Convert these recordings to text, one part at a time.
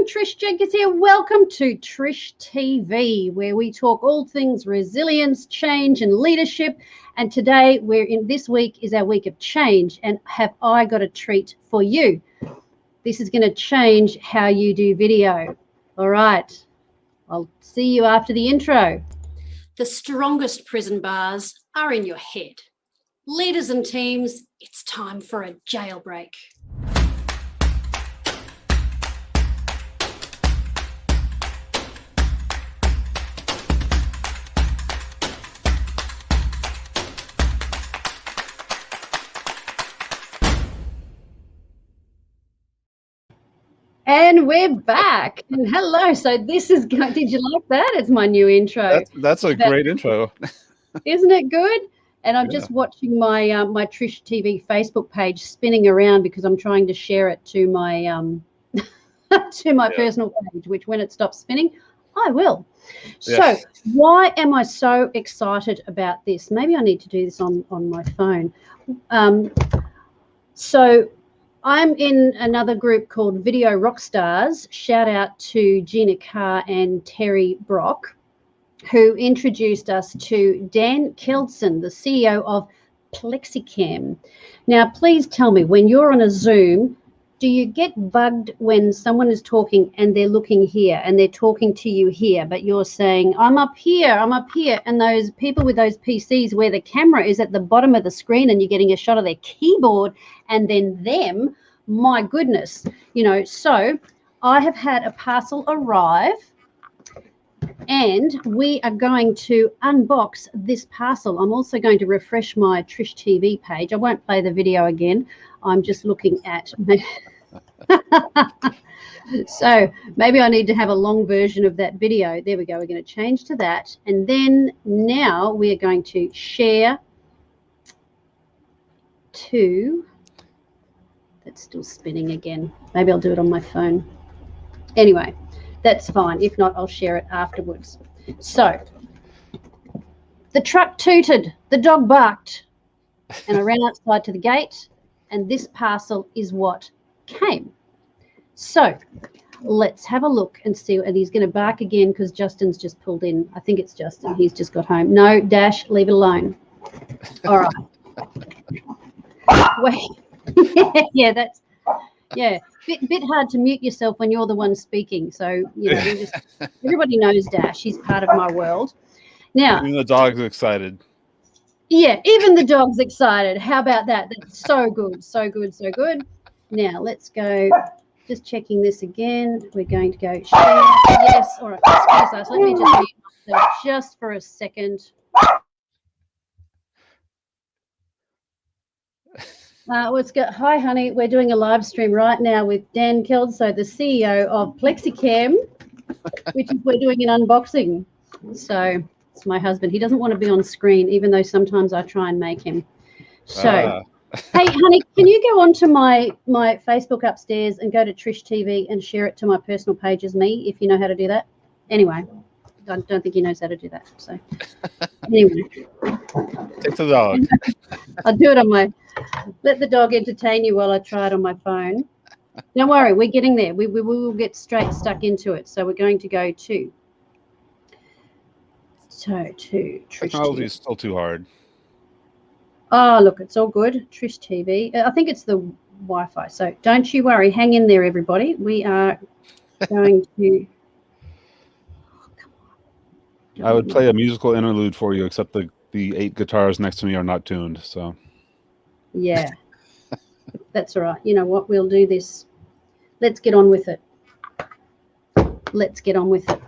Trish Jenkins here. Welcome to Trish TV, where we talk all things resilience, change, and leadership. And today, this week is our week of change. And have I got a treat for you? This is going to change how you do video. All right. I'll see you after the intro. The strongest prison bars are in your head. Leaders and teams, it's time for a jailbreak. And we're back. And hello. So this is going. Did you like that? It's my new intro. That's a great intro. Isn't it good? And I'm just watching my my Trish TV Facebook page spinning around because I'm trying to share it to my personal page, which when it stops spinning, I will. So why am I so excited about this? Maybe I need to do this on my phone. So I'm in another group called Video Rockstars. Shout out to Gina Carr and Terry Brock, who introduced us to Dan Keldsen, the CEO of Plexicam. Now, please tell me, when you're on a Zoom, do you get bugged when someone is talking and they're looking here and they're talking to you here, but you're saying, I'm up here, and those people with those PCs where the camera is at the bottom of the screen and you're getting a shot of their keyboard and then them, my goodness, so I have had a parcel arrive and we are going to unbox this parcel. I'm also going to refresh my Trish TV page. I won't play the video again. I'm just looking at so maybe I need to have a long version of that video. There we go. We're going to change to that. And then now we are going to share to, that's still spinning again. Maybe I'll do it on my phone. Anyway, that's fine. If not, I'll share it afterwards. So the truck tooted, the dog barked, and I ran outside to the gate, and this parcel is what came. So let's have a look and see. And he's going to bark again because Justin's just pulled in. I think it's Justin. He's just got home. No, Dash, leave it alone. All right. Wait. Yeah, that's bit hard to mute yourself when you're the one speaking. So everybody knows Dash. He's part of my world. Now, even the dog's excited. Yeah, even the dog's excited. How about that? That's so good, so good, so good. Now let's go. Just checking this again. We're going to go share. Yes. All right. Excuse us. Let me just mute myself just for a second. Let's go. Hi, honey. We're doing a live stream right now with Dan Keldsen, the CEO of Plexicam, which is we're doing an unboxing. So it's my husband. He doesn't want to be on screen, even though sometimes I try and make him. So, hey, honey, can you go onto my Facebook upstairs and go to Trish TV and share it to my personal page as me, if you know how to do that? Anyway, I don't think he knows how to do that. So anyway. Take the dog. I'll do it on my... Let the dog entertain you while I try it on my phone. Don't worry, we're getting there. We will get straight stuck into it. So we're going to go to Trish Technology TV. is still too hard. Oh, look, it's all good. Trish TV. I think it's the Wi-Fi. So don't you worry. Hang in there, everybody. We are going to... Oh, come on. I would play a musical interlude for you, except the 8 guitars next to me are not tuned. So yeah, that's all right. You know what? We'll do this. Let's get on with it. Let's get on with it.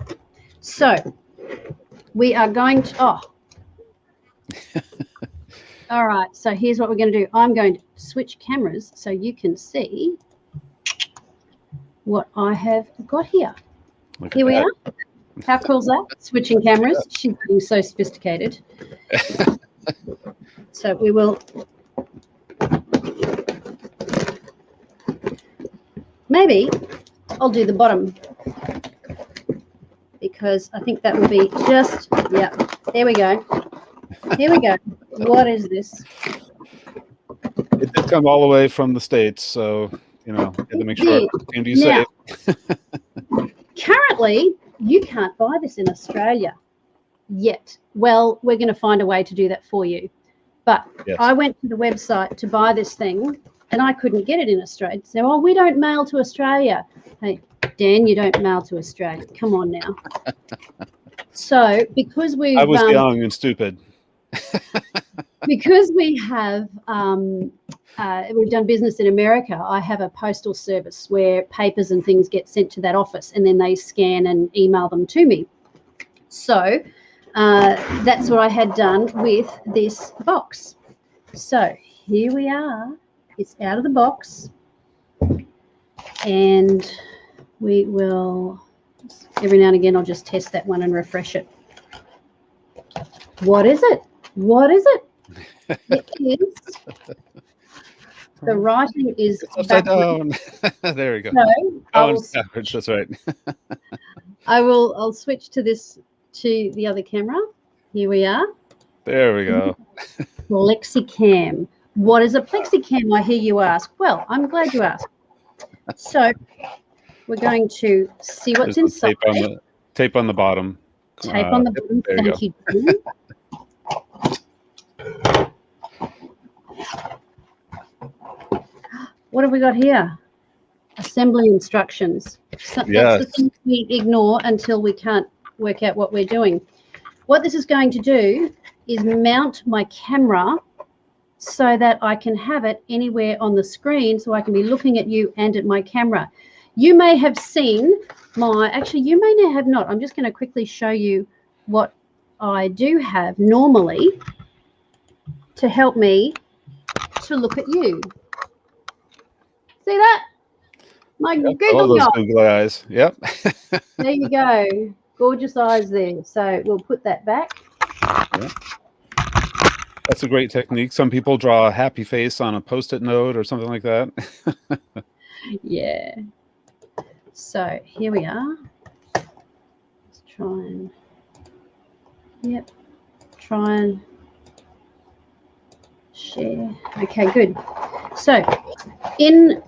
So we are going to... Oh. All right, so here's what we're going to do. I'm going to switch cameras so you can see what I have got here. Here we are. How cool is that? Switching cameras. She's being so sophisticated. So we will... Maybe I'll do the bottom because I think that will be just... Yeah, there we go. Here we go. What is this? It did come all the way from the States, so, you know, had to make sure it came to you safe. currently, you can't buy this in Australia yet. Well, we're going to find a way to do that for you. But Yes. I went to the website to buy this thing, and I couldn't get it in Australia. So, oh, we don't mail to Australia. Hey, Dan, you don't mail to Australia. Come on now. So, because we've I was young and stupid. because we have we've done business in America, I have a postal service where papers and things get sent to that office, and then they scan and email them to me. So that's what I had done with this box. So here we are. It's out of the box, and we will, every now and again, I'll just test that one and refresh it. What is it? What is it? It is. The writing is It's upside down. There we go. So That's right. I'll switch to the other camera. Here we are. There we go. Plexicam. What is a Plexicam, I hear you ask? Well, I'm glad you asked. So we're going to see what's There's inside. Tape on the bottom. Tape on the bottom. Thank you, Jim. What have we got here? Assembly instructions. So Yes. That's the thing we ignore until we can't work out what we're doing. What this is going to do is mount my camera so that I can have it anywhere on the screen, so I can be looking at you and at my camera. You may have seen actually you may have not. I'm just going to quickly show you what I do have normally to help me to look at you. See that? My All Google those Doc. Google eyes. Yep. There you go. Gorgeous eyes there. So we'll put that back. Yep. That's a great technique. Some people draw a happy face on a Post-it note or something like that. Yeah. So here we are. Let's try and, try and share. Okay, good. So in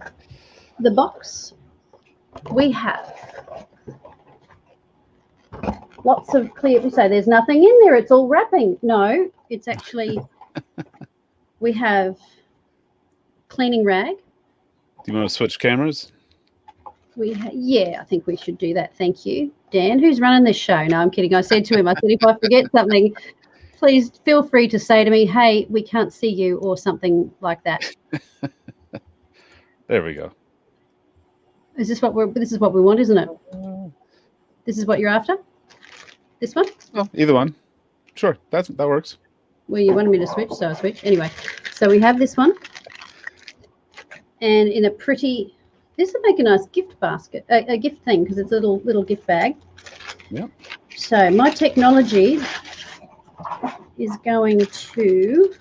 the box, we have lots of clear. We say there's nothing in there. It's all wrapping. No, it's actually, we have cleaning rag. Do you want to switch cameras? Yeah, I think we should do that. Thank you. Dan, who's running this show? No, I'm kidding. I said to him, I said, if I forget something, please feel free to say to me, hey, we can't see you, or something like that. There we go. Is this what this is what we want, isn't it? This is what you're after? This one? Well, either one. Sure, that works. Well, you wanted me to switch, so I switch. Anyway, so we have this one. And in a pretty, this would make a nice gift basket, a gift thing, because it's a little gift bag. Yep. So my technology is going to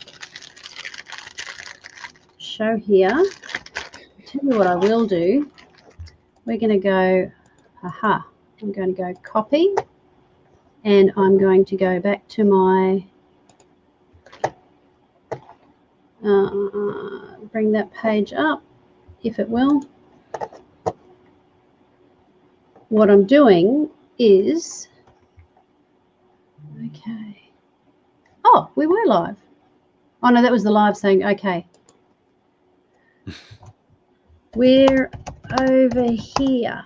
show here. I'll tell you what I will do. We're going to go, I'm going to go copy, and I'm going to go back to my, bring that page up, if it will. What I'm doing is, okay. Oh, we were live. Oh, no, that was the live saying, okay. We're over here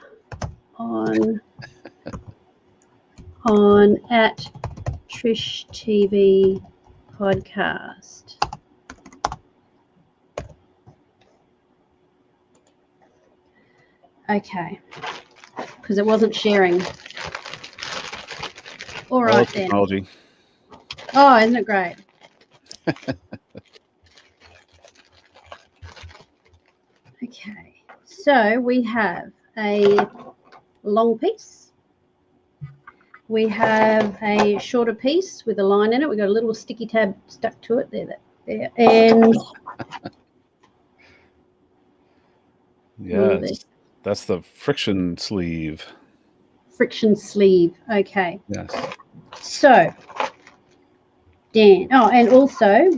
on at Trish TV podcast. Okay, because it wasn't sharing. All right then. Technology. Oh, isn't it great? Okay, so we have a long piece. We have a shorter piece with a line in it. We've got a little sticky tab stuck to it there. And yes, that's the friction sleeve. Friction sleeve. Okay. Yes. So, Dan. Oh, and also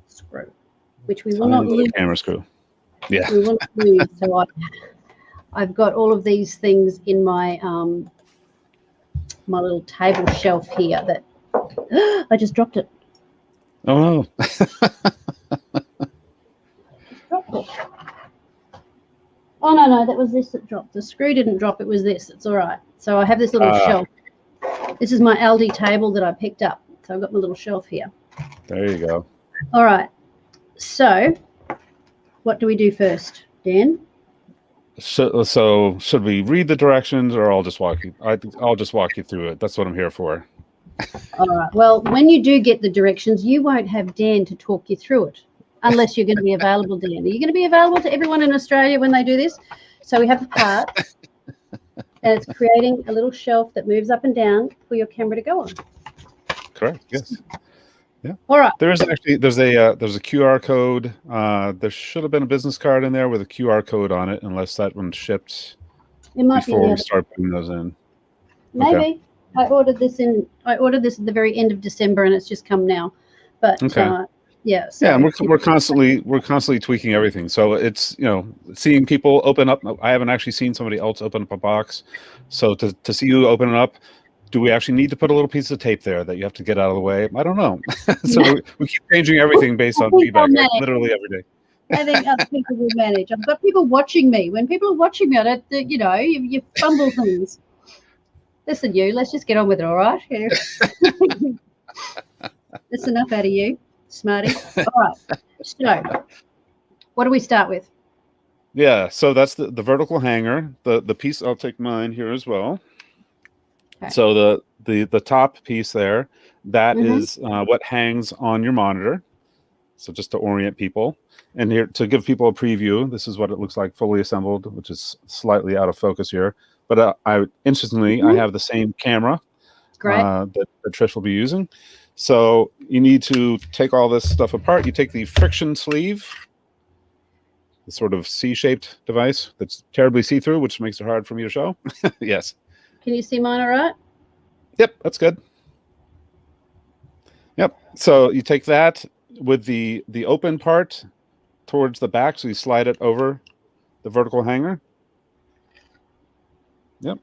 screw, which we will not lose. Camera screw. Yeah. We want to move. So I've got all of these things in my my little table shelf here that I just dropped it. Oh no. Dropped it. Oh no, that was this that dropped. The screw didn't drop, it was this. It's all right. So I have this little shelf. This is my Aldi table that I picked up. So I've got my little shelf here. There you go. All right. So what do we do first, Dan? So should we read the directions, or I'll just walk you? I'll just walk you through it. That's what I'm here for. All right. Well, when you do get the directions, you won't have Dan to talk you through it, unless you're going to be available, Dan. Are you going to be available to everyone in Australia when they do this? So we have the part, and it's creating a little shelf that moves up and down for your camera to go on. Correct. Yes. Yeah. All right. There's a QR code. There should have been a business card in there with a QR code on it, unless that one shipped It might before be we start putting those in. maybe. Okay. I ordered this at the very end of December, and it's just come now. But Okay. yeah. So Yeah, and we're constantly tweaking everything. So it's, seeing people open up. I haven't actually seen somebody else open up a box. So to see you open it up, do we actually need to put a little piece of tape there that you have to get out of the way? I don't know. So we keep changing everything based on feedback, literally every day. I think other people will manage. I've got people watching me. When people are watching me, I don't, you fumble things. Listen, let's just get on with it, all right? That's enough out of you, smarty. All right. So, what do we start with? Yeah, so that's the vertical hanger. The piece, I'll take mine here as well. Okay. So the top piece there, that is what hangs on your monitor. So just to orient people, and here to give people a preview, this is what it looks like fully assembled, which is slightly out of focus here. But interestingly, I have the same camera that Trish will be using. So you need to take all this stuff apart. You take the friction sleeve, the sort of C-shaped device that's terribly see-through, which makes it hard for me to show. Yes. Can you see mine all right? Yep, that's good. Yep. So you take that with the open part towards the back, so you slide it over the vertical hanger. Yep.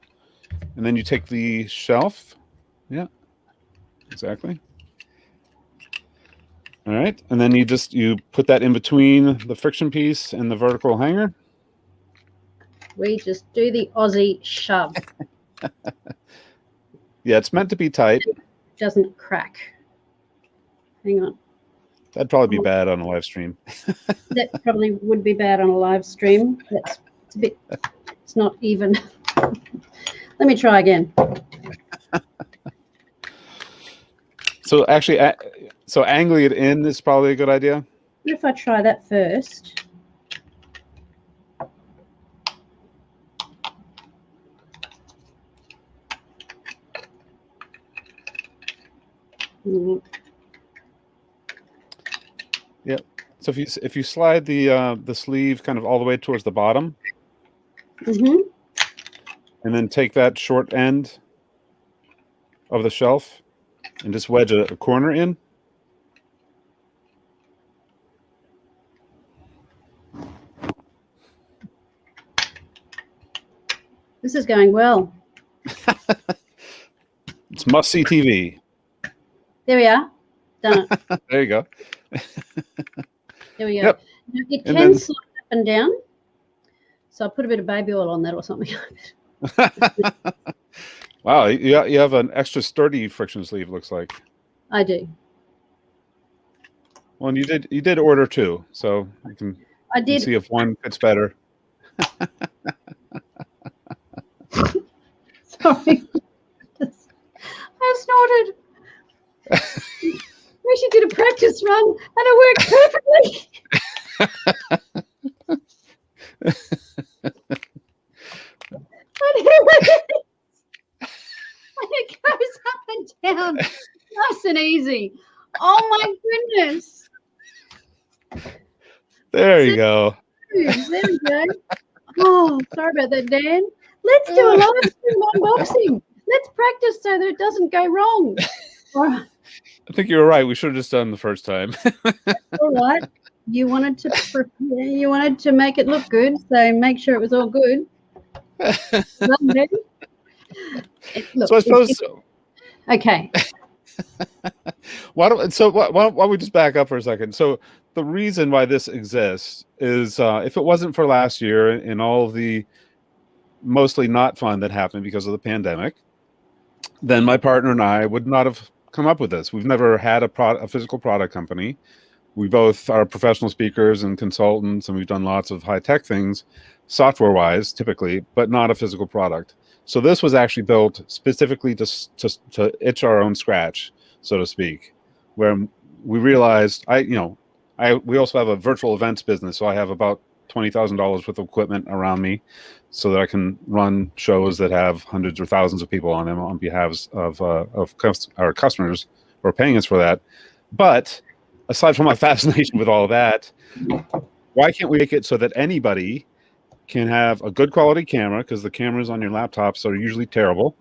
And then you take the shelf. Yeah, exactly. All right. And then you put that in between the friction piece and the vertical hanger. We just do the Aussie shove. Yeah, it's meant to be tight. It doesn't crack. Hang on. That'd probably be bad on a live stream. That probably would be bad on a live stream. It's not even. Let me try again. So actually, angling it in is probably a good idea. What if I try that first? Yep. So if you slide the sleeve kind of all the way towards the bottom, and then take that short end of the shelf and just wedge a corner in. This is going well. It's must-see TV. There we are. Done it. There you go. There we go. Yep. Now, it can slide up and down. So I'll put a bit of baby oil on that or something. Wow, you have an extra sturdy friction sleeve, looks like. I do. Well, and you did order two, so you can see if one fits better. Sorry. I snorted. We actually did a practice run and it worked perfectly. And it goes up and down nice and easy. Oh my goodness. There you go. There we go. Oh, sorry about that, Dan. Let's do a live stream unboxing. Let's practice so that it doesn't go wrong. All right. I think you were right. We should have just done the first time. All right. You wanted to make it look good, so make sure it was all good. Look, so I suppose. Okay. Why don't we just back up for a second? So the reason why this exists is if it wasn't for last year and all of the mostly not fun that happened because of the pandemic, then my partner and I would not have come up with this. We've never had a physical product company. We both are professional speakers and consultants, and we've done lots of high-tech things, software-wise, typically, but not a physical product. So this was actually built specifically to itch our own scratch, so to speak, where we realized we also have a virtual events business, so I have about $20,000 worth of equipment around me so that I can run shows that have hundreds or thousands of people on them on behalf of our customers who are paying us for that. But aside from my fascination with all of that, why can't we make it so that anybody can have a good quality camera? Because the cameras on your laptops are usually terrible,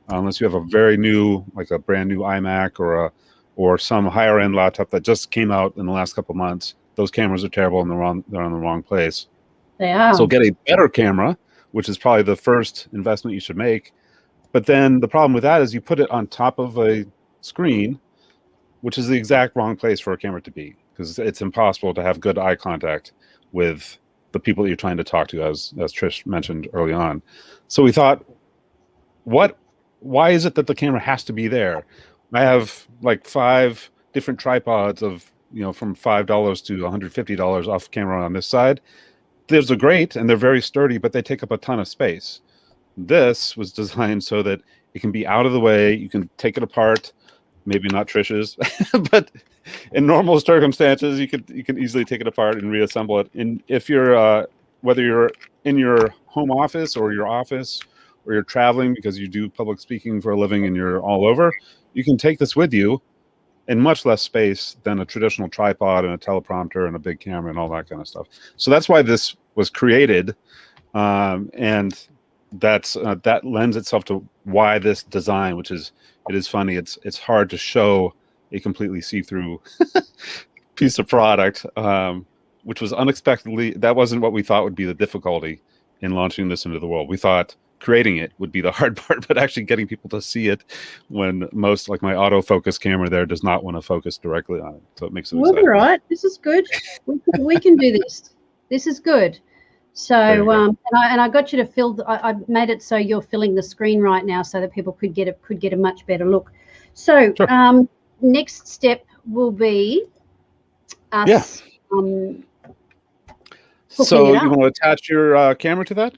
unless you have a very new, like a brand new iMac or some higher end laptop that just came out in the last couple of months. Those cameras are terrible and they're in the wrong place. They are. So get a better camera, which is probably the first investment you should make. But then the problem with that is you put it on top of a screen, which is the exact wrong place for a camera to be, because it's impossible to have good eye contact with the people that you're trying to talk to, as Trish mentioned early on. So we thought, why is it that the camera has to be there? I have like 5 different tripods of, from $5 to $150 off camera on this side. Those are great and they're very sturdy, but they take up a ton of space. This was designed so that it can be out of the way. You can take it apart. Maybe not Trish's, but in normal circumstances, you can easily take it apart and reassemble it. And if you're whether you're in your home office or your office, or you're traveling because you do public speaking for a living and you're all over, you can take this with you in much less space than a traditional tripod and a teleprompter and a big camera and all that kind of stuff. So that's why this was created, and that lends itself to why this design, which is, it is funny. It's hard to show a completely see-through piece of product, which was unexpectedly, that wasn't what we thought would be the difficulty in launching this into the world. We thought creating it would be the hard part, but actually getting people to see it when most, like my autofocus camera there, does not want to focus directly on it. So it makes it exciting. All right. This is good. We can do this. This is good. So, and I got you to fill. I made it so you're filling the screen right now, so that people could get a much better look. So, sure. Next step will be us. Yeah. So you want to attach your camera to that?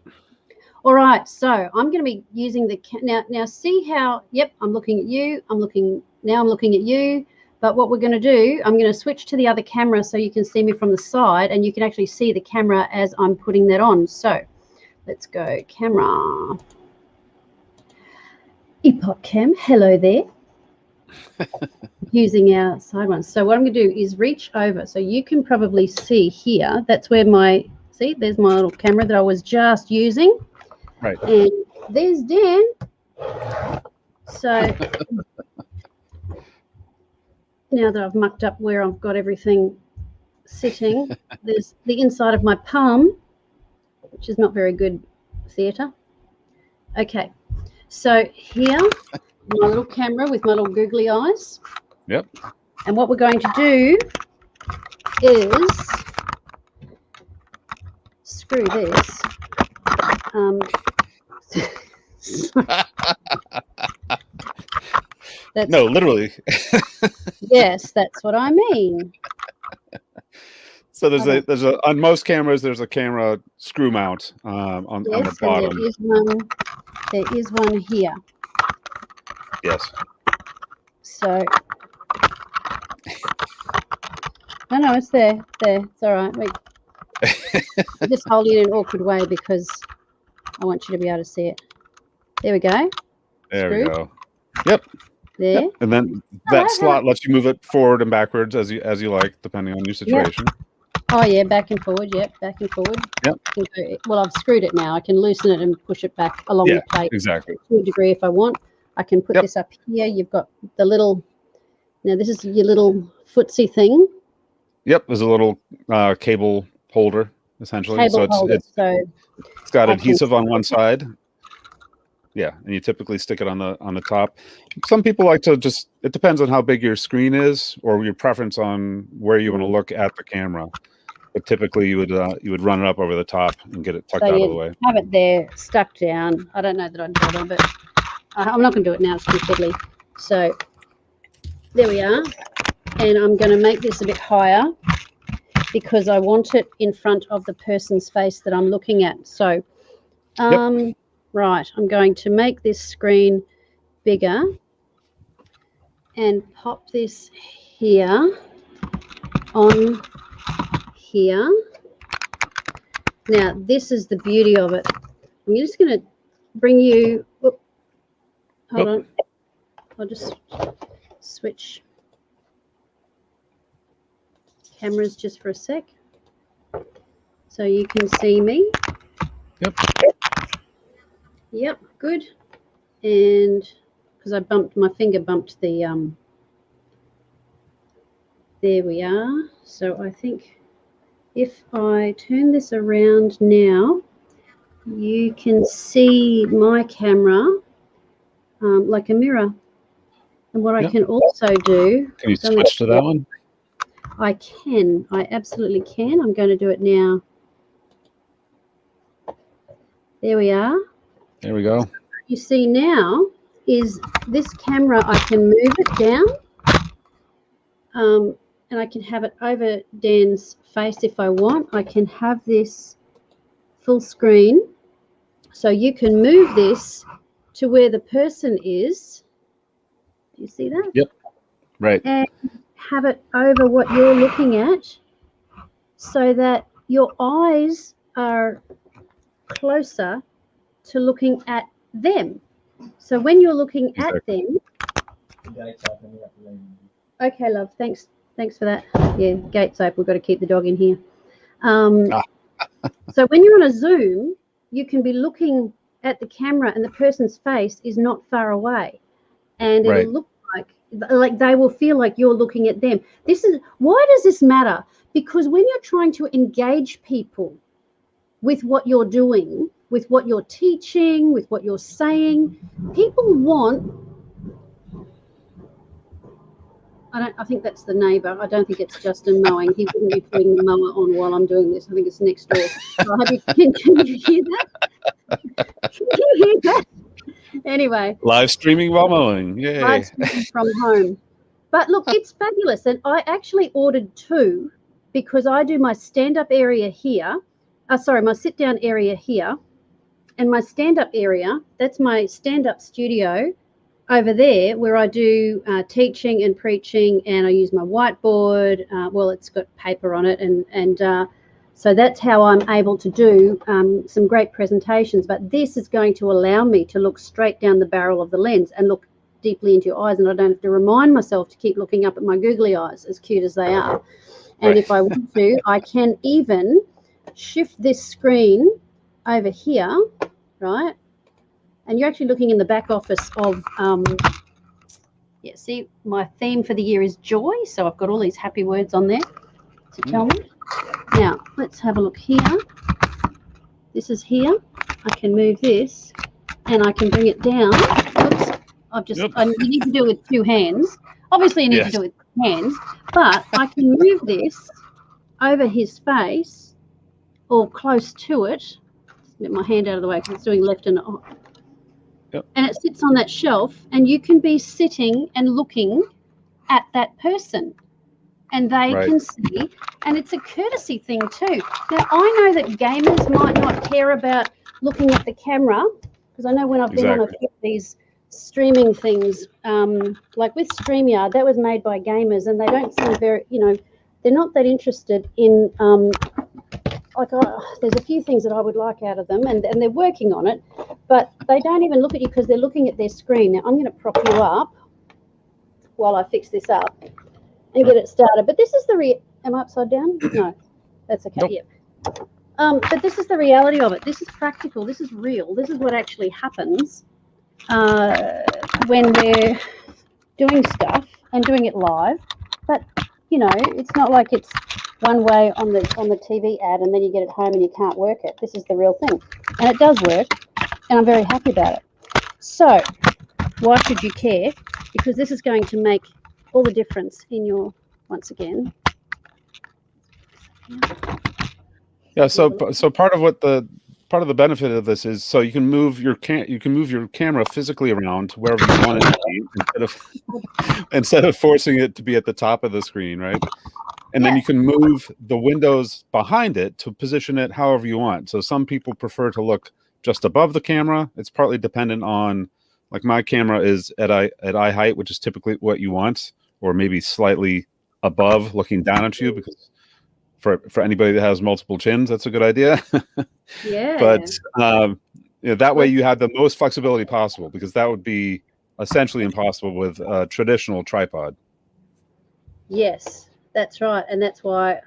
All right. So I'm going to be using the now. See how? Yep. I'm looking at you. I'm looking at you. But what we're going to do, I'm going to switch to the other camera so you can see me from the side, and you can actually see the camera as I'm putting that on. So let's go camera. Epoch Cam, hello there. Using our side ones. So what I'm going to do is reach over. So you can probably see here, that's where there's my little camera that I was just using. Right. And there's Dan. So now that I've mucked up where I've got everything sitting, there's the inside of my palm, which is not very good theatre. Okay, so here, my little camera with my little googly eyes. Yep. And what we're going to do is screw this. No, literally. Yes, that's what I mean. So there's a on most cameras there's a camera screw mount on the bottom. There is one here. Yes. So no, it's there. It's all right. Wait. I'm just holding it in an awkward way because I want you to be able to see it. There we go. There we go. Yep. There. Yep. And then that slot lets you move it forward and backwards as you like, depending on your situation. Yep. Oh yeah, back and forward. Yep, back and forward. Yep. Well, I've screwed it now. I can loosen it and push it back along the plate. Exactly. To a degree, if I want, I can put this up here. You've got the little. Now this is your little footsie thing. Yep, there's a little cable holder essentially. Cable So holder. So it's got I can adhesive on one side. Yeah, and you typically stick it on the top. Some people like to just, it depends on how big your screen is or your preference on where you want to look at the camera. But typically you would run it up over the top and get it tucked out of the way. Have it there stuck down. I don't know that I'd do it, but I'm not going to do it now. It's too fiddly. So there we are. And I'm going to make this a bit higher because I want it in front of the person's face that I'm looking at. So, right, I'm going to make this screen bigger and pop this here on here. Now, this is the beauty of it. I'm just going to bring you, hold on, I'll just switch cameras just for a sec so you can see me. Yep, good. And because I bumped, my finger bumped the, there we are. So I think if I turn this around now, you can see my camera like a mirror. And what I can also do... Can you switch to that one? I can. I absolutely can. I'm going to do it now. There we are. There we go. You see now is this camera, I can move it down and I can have it over Dan's face if I want. I can have this full screen. So you can move this to where the person is. Do you see that? Yep. Right. And have it over what you're looking at so that your eyes are closer to looking at them. So when you're looking at them... Okay, love. Thanks for that. Yeah, gate's open. We've got to keep the dog in here. So when you're on a Zoom, you can be looking at the camera and the person's face is not far away. And it'll look like they will feel like you're looking at them. This is why does this matter? Because when you're trying to engage people with what you're doing, with what you're teaching, with what you're saying, people want... I think that's the neighbour. I don't think it's Justin mowing. He wouldn't be putting the mower on while I'm doing this. I think it's next door. Can you hear that? Can you hear that? Anyway. Live streaming while mowing. Yay. Live streaming from home. But look, it's fabulous. And I actually ordered 2 because I do my stand-up area here. My sit-down area here. And my stand-up area, that's my stand-up studio over there where I do teaching and preaching, and I use my whiteboard. Well, it's got paper on it, and so that's how I'm able to do some great presentations. But this is going to allow me to look straight down the barrel of the lens and look deeply into your eyes, and I don't have to remind myself to keep looking up at my googly eyes, as cute as they are. And if I want to, I can even shift this screen over here, right? And you're actually looking in the back office of, see, my theme for the year is joy. So I've got all these happy words on there to tell me. Now, let's have a look here. This is here. I can move this and I can bring it down. Oops, you need to do it with 2 hands. Obviously, you need to do it with hands, but I can move this over his face or close to it. Just get my hand out of the way because it's doing left and right. And it sits on that shelf, and you can be sitting and looking at that person, and they can see. And it's a courtesy thing too. Now, I know that gamers might not care about looking at the camera, because I know when I've been on a few of these streaming things, like with StreamYard, that was made by gamers, and they don't seem very, they're not that interested in, there's a few things that I would like out of them, and they're working on it, but they don't even look at you because they're looking at their screen. Now, I'm going to prop you up while I fix this up and get it started. But this is am I upside down? No, that's okay. Nope. Yeah. But this is the reality of it. This is practical. This is real. This is what actually happens when we're doing stuff and doing it live. But you know, it's not like it's one way on the TV ad and then you get it home and you can't work it. This is the real thing, and it does work, and I'm very happy about it. So why should you care? Because this is going to make all the difference in your, once again. Yeah. So part of the benefit of this is so you can move your camera physically around to wherever you want it to be instead of forcing it to be at the top of the screen, right? And then you can move the windows behind it to position it however you want. So some people prefer to look just above the camera. It's partly dependent on, like, my camera is at eye height, which is typically what you want, or maybe slightly above, looking down at you, because for anybody that has multiple chins, that's a good idea. Yeah. But that way you have the most flexibility possible, because that would be essentially impossible with a traditional tripod. Yes, that's right, and that's why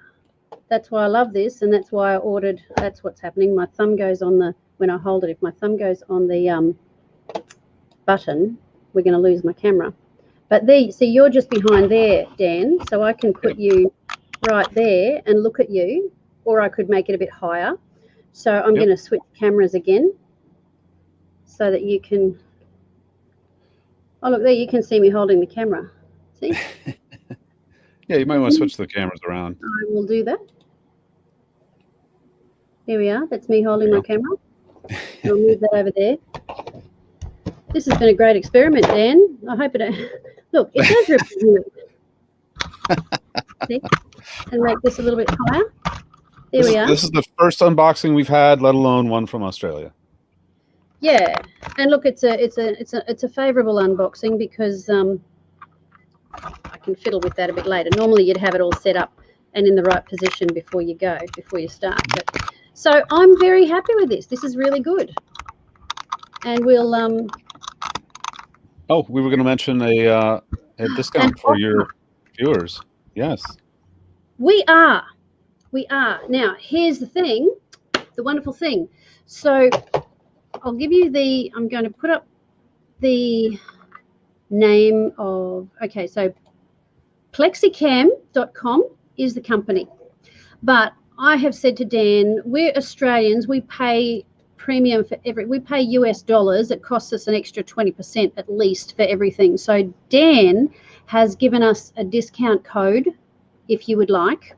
I love this, and that's why I ordered. That's what's happening. My thumb goes on the, when I hold it, if my thumb goes on the button, we're going to lose my camera. But there, see, you're just behind there, Dan, so I can put you right there and look at you, or I could make it a bit higher. So I'm going to switch cameras again so that you can, oh, look there, you can see me holding the camera. See? Yeah, you might want to switch the cameras around. I will do that. There we are. That's me holding my camera. I'll move that over there. This has been a great experiment, Dan. I hope it... Look, it does represent. See? And make this a little bit higher. There we are. This is the first unboxing we've had, let alone one from Australia. Yeah, and look, it's a favourable unboxing because I can fiddle with that a bit later. Normally, you'd have it all set up and in the right position before you start. But, so I'm very happy with this. This is really good, and we'll Oh, we were going to mention a discount for your viewers. Yes, we are. Now, here's the thing, the wonderful thing. So I'll give you the. I'm going to put up the name of. Okay, so Plexicam.com is the company, but I have said to Dan, we're Australians. We pay premium for we pay US dollars. It costs us an extra 20% at least for everything. So Dan has given us a discount code if you would like.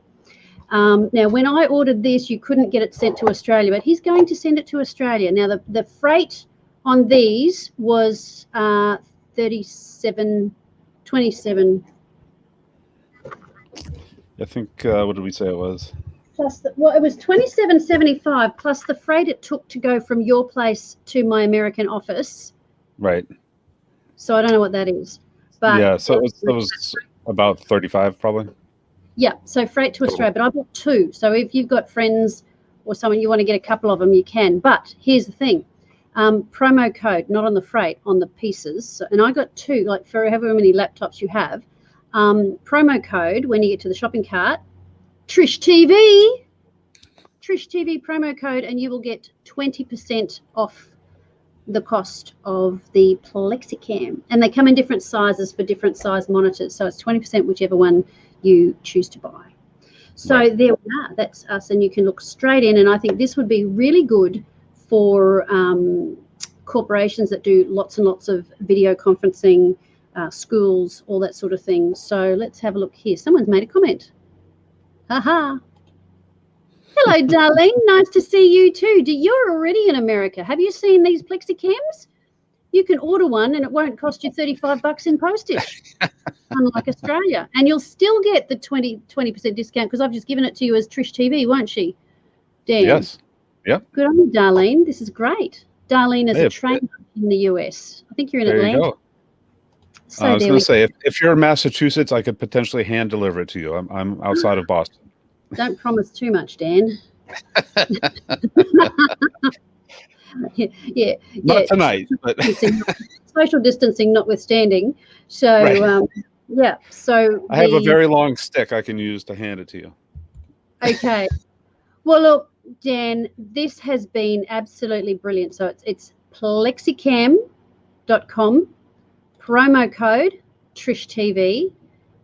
Now, when I ordered this, you couldn't get it sent to Australia, but he's going to send it to Australia. Now, the freight on these was $37.27. I think, what did we say it was? Plus, it was $27.75 plus the freight it took to go from your place to my American office. Right. So I don't know what that is, but yeah, so it was about 35 probably. Yeah, so freight to Australia, but I bought two. So if you've got friends or someone you want to get a couple of them, you can. But here's the thing, promo code, not on the freight, on the pieces. So, and I got two, like for however many laptops you have. Promo code when you get to the shopping cart, Trish TV promo code, and you will get 20% off the cost of the Plexicam. And they come in different sizes for different size monitors. So it's 20% whichever one you choose to buy. So there we are. That's us, and you can look straight in. And I think this would be really good for corporations that do lots and lots of video conferencing, schools, all that sort of thing. So let's have a look here. Someone's made a comment. Haha. Hello, darling. Nice to see you too. You're already in America. Have you seen these Plexicams? You can order one and it won't cost you $35 in postage, unlike Australia. And you'll still get the 20% discount because I've just given it to you as Trish TV, won't she, Dan? Yes. Yep. Good on you, Darlene. This is great. Darlene is a trainer in the US. I think you're in Atlanta. There you go. So I was going to say, if you're in Massachusetts, I could potentially hand deliver it to you. I'm outside of Boston. Don't promise too much, Dan. yeah. Not tonight, but social distancing notwithstanding. So, yeah. So I have a very long stick I can use to hand it to you. Okay. Well, look, Dan, this has been absolutely brilliant. So it's Plexicam.com, promo code TrishTV,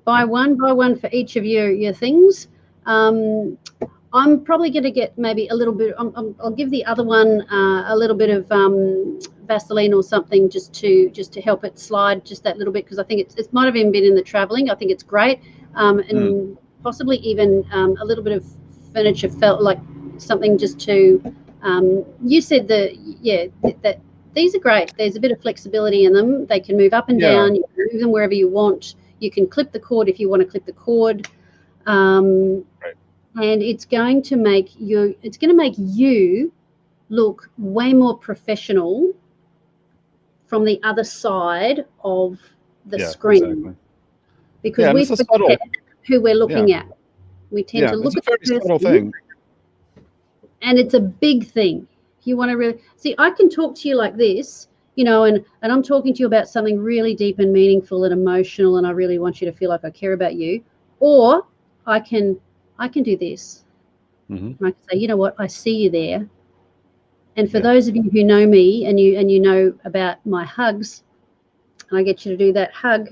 buy one for each of your things. I'm probably going to get maybe a little bit. I'll give the other one a little bit of Vaseline or something just to help it slide just that little bit, because I think it might have even been in the traveling. I think it's great, and possibly even a little bit of furniture felt like something just to. You said that these are great. There's a bit of flexibility in them. They can move up and down. You can move them wherever you want. You can clip the cord if you want to clip the cord. Right. And it's going to make you look way more professional from the other side of the screen. Exactly. Because we forget who we're looking at. We tend to look at the person, subtle thing. And it's a big thing. You want to really see, I can talk to you like this, and I'm talking to you about something really deep and meaningful and emotional, and I really want you to feel like I care about you. Or I can do this. I can say, you know what, I see you there. And for those of you who know me and you know about my hugs, and I get you to do that hug,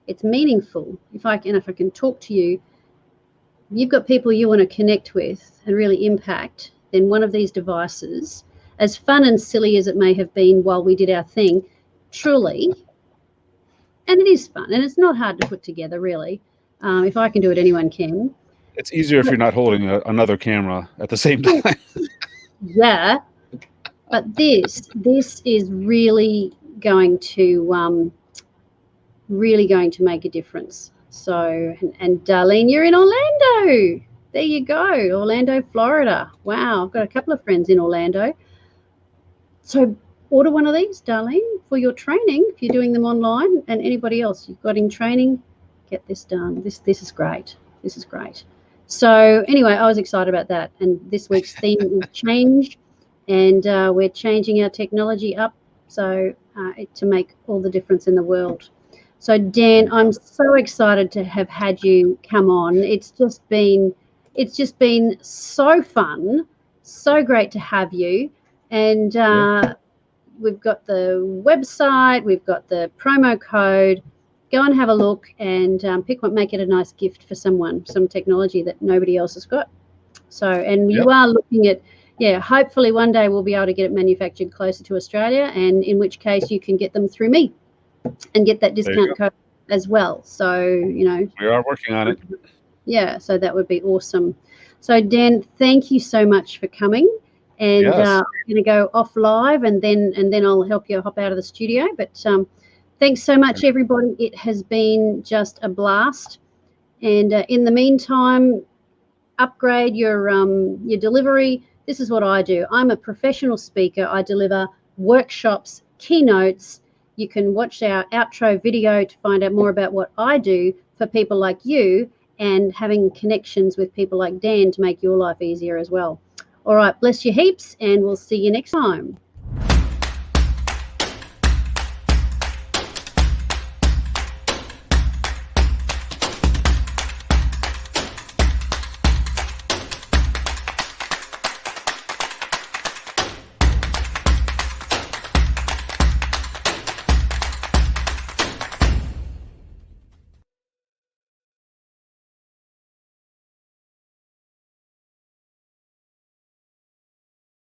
it's meaningful. If I can talk to you, you've got people you want to connect with and really impact, then one of these devices, as fun and silly as it may have been while we did our thing, truly, and it is fun and it's not hard to put together, really. If I can do it, anyone can. It's easier if you're not holding another camera at the same time. Yeah, but this is really going to make a difference. So, and Darlene, you're in Orlando. There you go, Orlando, Florida. Wow, I've got a couple of friends in Orlando. So order one of these, Darlene, for your training if you're doing them online, and anybody else you've got in training, get this done. This is great. This is great. So anyway, I was excited about that. And this week's theme is change, and we're changing our technology up so to make all the difference in the world. So Dan, I'm so excited to have had you come on. It's just been so fun, so great to have you. And we've got the website, we've got the promo code. Go and have a look and pick one, make it a nice gift for someone, some technology that nobody else has got. So, and you are looking at, hopefully one day we'll be able to get it manufactured closer to Australia, and in which case you can get them through me and get that discount code as well. So, we are working on it. Yeah, so that would be awesome. So Dan, thank you so much for coming. And I'm going to go off live, and then I'll help you hop out of the studio. But thanks so much, everybody. It has been just a blast. And in the meantime, upgrade your delivery. This is what I do. I'm a professional speaker. I deliver workshops, keynotes. You can watch our outro video to find out more about what I do for people like you, and having connections with people like Dan to make your life easier as well. All right, bless you heaps, and we'll see you next time.